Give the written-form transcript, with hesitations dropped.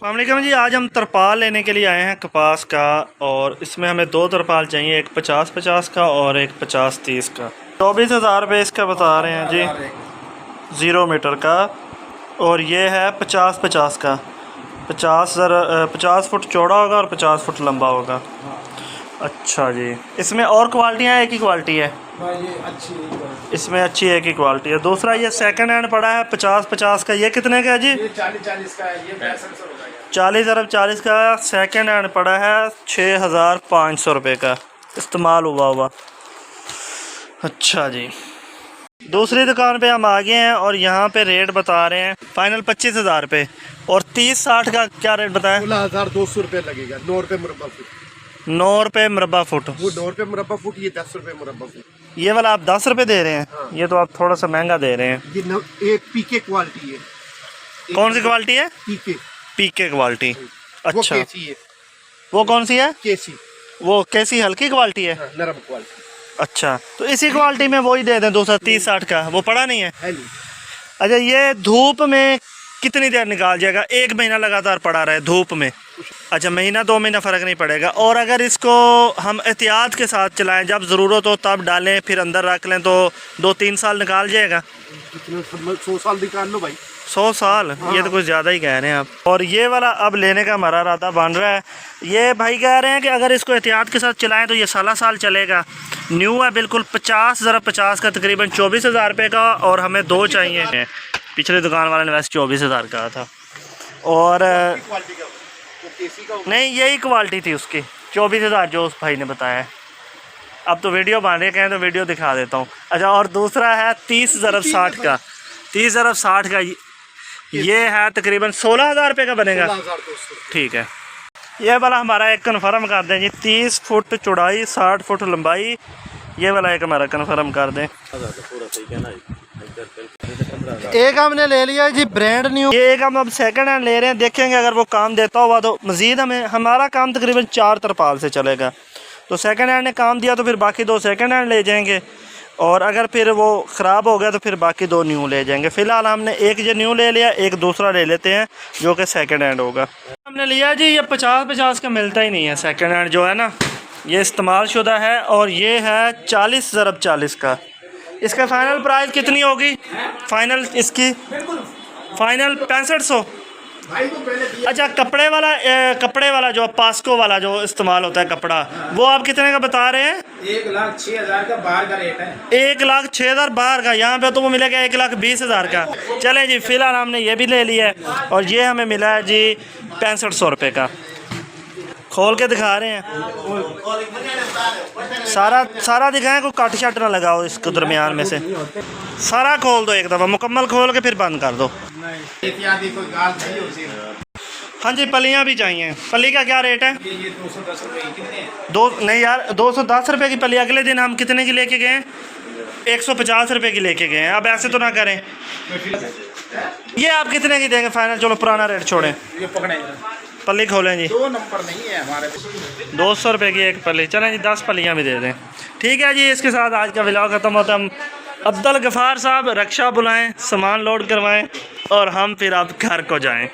वालेकुम जी, आज हम तरपाल लेने के लिए आए हैं कपास का। और इसमें हमें दो तरपाल चाहिए, एक 50-50 का और एक 50-30 का। 24,000 रुपये इसका बता रहे हैं जी, 0 मीटर का। और ये है 50-50 का। 50 फुट चौड़ा होगा और 50 फुट लंबा होगा। अच्छा जी, इसमें और क्वालिटियाँ एक ही क्वालिटी है? इसमें अच्छी एक ही क्वालिटी है। दूसरा ये सेकंड हैंड पड़ा है 50-50 का, ये कितने का है जी? 40-40 का है, ये 40 अरब 40 का सेकंड हैंड पड़ा है 6,500 रुपये का, इस्तेमाल हुआ। अच्छा जी, दूसरी दुकान पे हम आ गए हैं और यहाँ पे रेट बता रहे हैं फाइनल 25,000 रुपये। और 30-60 का क्या रेट बताया? 16,200 रुपये लगेगा। 9 रुपये मुरब्बा फुट। 9 रुपये मुरब्बा फुट। वो 9 रुपये मुरब्बा फुट, ये 10 रुपये मुरब्बा फुट। ये वाला आप 10 रुपये दे रहे हैं? हाँ। ये तो आप थोड़ा सा महंगा दे रहे हैं। ये एक पीके क्वालिटी है। कौन सी क्वालिटी है? पीके क्वालिटी। अच्छा, वो केसी है। वो कौन सी है? केसी। वो कैसी हल्की क्वालिटी है? हाँ, नरम क्वालिटी। अच्छा, तो इसी क्वालिटी में वही दे दें 230-60 का। वो पड़ा नहीं है? अच्छा, ये धूप में कितनी देर निकाल जाएगा? 1 महीना लगातार पड़ा रहे धूप में? अच्छा, महीना 2 महीना फ़र्क नहीं पड़ेगा। और अगर इसको हम एहतियात के साथ चलाएं, जब ज़रूरत हो तब डालें, फिर अंदर रख लें, तो 2-3 साल निकाल जाएगा? 100 साल निकाल लो भाई। 100 साल? हाँ। ये तो कुछ ज़्यादा ही कह रहे हैं आप। और ये वाला अब लेने का हमारा इरादा बन रहा है। ये भाई कह रहे हैं कि अगर इसको एहतियात के साथ चलाएं तो ये साल चलेगा। न्यू है बिल्कुल। 50 का तकरीबन 24,000 रुपये का। और हमें 2 चाहिए। पिछले दुकान वाले ने वैसे 24,000 का था। और नहीं, यही क्वालिटी थी उसकी। 24,000 जो उस भाई ने बताया। अब तो वीडियो बन रहे कहें तो वीडियो दिखा देता हूँ। अच्छा, और दूसरा है 30 अरब 60 का। 30 अरब 60 का ये है तकरीबन 16,000 रुपये का बनेगा। ठीक है, ये वाला हमारा एक कन्फर्म कर दें जी। 30 फुट चौड़ाई, 60 फुट लंबाई। ये वाला एक हमारा कन्फर्म कर दें। एक हमने ले लिया जी ब्रांड न्यू। ये एक हम अब सेकंड हैंड ले रहे हैं, देखेंगे अगर वो काम देता हुआ तो मज़ीद हमारा काम तकरीबन 4 तरपाल से चलेगा। तो सेकंड हैंड ने काम दिया तो फिर बाकी 2 सेकंड हैंड ले जाएंगे। और अगर फिर वो ख़राब हो गया तो फिर बाकी 2 न्यू ले जाएंगे। फ़िलहाल हमने एक जो न्यू ले लिया, एक दूसरा ले लेते हैं जो कि सेकंड हैंड होगा। हमने लिया जी, ये 50-50 का मिलता ही नहीं है सेकंड हैंड जो है ना, ये इस्तेमाल शुदा है। और ये है 40 अरब 40 का। इसका फ़ाइनल प्राइस कितनी होगी? फ़ाइनल इसकी फ़ाइनल 6500। अच्छा, कपड़े वाला जो पास्को वाला जो इस्तेमाल होता है कपड़ा, वो आप कितने का बता रहे हैं? 1,06,000 का बाहर का रेट है। 1,06,000 बाहर का। यहाँ पे तो वो मिलेगा 1,20,000 का। चलें जी, फ़िलहाल हमने ये भी ले लिया है। और ये हमें मिला है जी 6500 रुपये का। खोल के दिखा रहे हैं, सारा दिखाएं, कोई कट शट ना लगाओ इसको दरमियान में से। सारा खोल दो एक दफ़ा, मुकम्मल खोल के फिर बंद कर दो। हाँ जी, पलियाँ भी चाहिए। पली का क्या रेट है? ये 210 रुपये। दो नहीं यार, 210 रुपये की पली। अगले दिन हम कितने की लेके गए? 150 रुपये की लेके गए हैं। अब ऐसे तो ना करें। ये आप कितने की देंगे फाइनल? चलो पुराना रेट छोड़ें, पल्ली खोलें जी। 2 नंबर नहीं है हमारे। 200 रुपये की एक पल्ली। चलें जी, 10 पलियाँ भी दे दें। ठीक है जी, इसके साथ आज का व्लॉग ख़त्म होता है। हम अब्दुल गफ़ार साहब रक्षा बुलाएं, सामान लोड करवाएं और हम फिर अब घर को जाएं।